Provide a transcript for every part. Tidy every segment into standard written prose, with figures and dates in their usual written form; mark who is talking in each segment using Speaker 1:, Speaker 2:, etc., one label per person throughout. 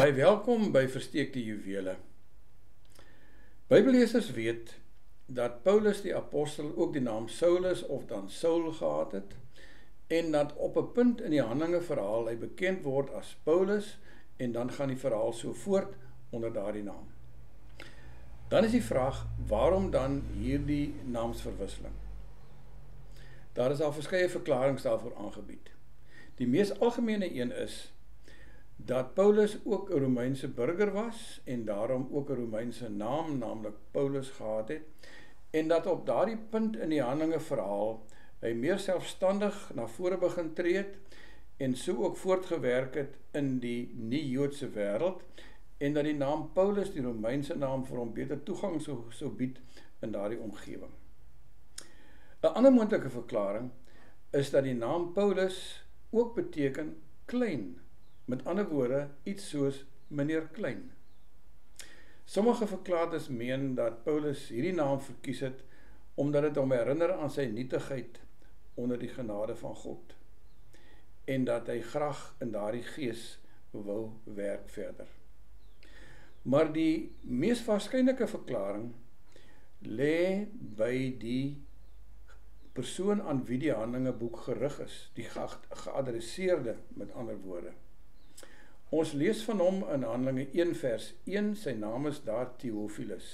Speaker 1: Baie welkom by Versteekte Juwele. Bybellesers weet dat Paulus die apostel ook die naam Saulus of dan Saul gehad het en dat op 'n punt in die Handelinge verhaal hy bekend word as Paulus en dan gaan die verhaal so voort onder daardie naam. Dan is die vraag, waarom dan hierdie naamsverwisseling? Daar is al verskeie verklaringe daarvoor aangebied. Die mees algemene een is dat Paulus ook 'n Romeinse burger was en daarom ook 'n Romeinse naam, naamlik Paulus gehad het, en dat op daardie punt in die Handelinge verhaal hy meer selfstandig na vore begin tree het en so ook voortgewerk het in die nie-Joodse wêreld en dat die naam Paulus, die Romeinse naam, vir hom beter toegang sou bied in daardie omgewing. 'n ander moontlike verklaring is dat die naam Paulus ook beteken klein. Met ander woorde, iets soos meneer Klein. Sommige verklaarders meen dat Paulus hierdie naam verkies het omdat dit hom herinner aan sy nietigheid onder die genade van God en dat hy graag in daardie gees wou werk verder. Maar die mees waarskynlike verklaring lê by die persoon aan wie die Handelinge-boek gerig is, die geadresseerde, met ander woorde. Ons lees van hom in Handelinge 1 vers 1, sy naam is daar Theophilus.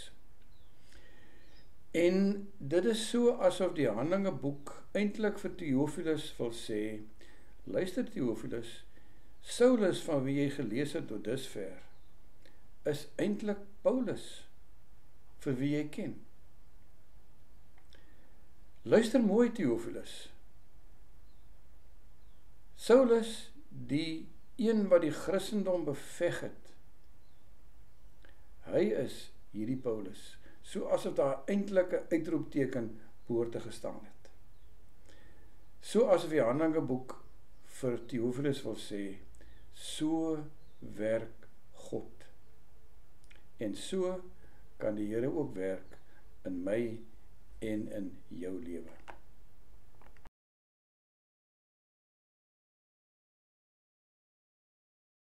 Speaker 1: En dit is so asof die Handelinge-boek eintlik vir Theophilus wil sê, luister Theophilus, Saulus van wie jy gelees het tot dusver, is eintlik Paulus, vir wie jy ken. Luister mooi Theophilus, Saulus, die een wat die Christendom beveg het, hy is hierdie Paulus, so asof daar eintlik 'n uitroepteken behoort te gestaan het. So asof die Handelinge-boek vir Theophilus wil sê, so werk God. En so kan die Here ook werk in my en in jou lewe.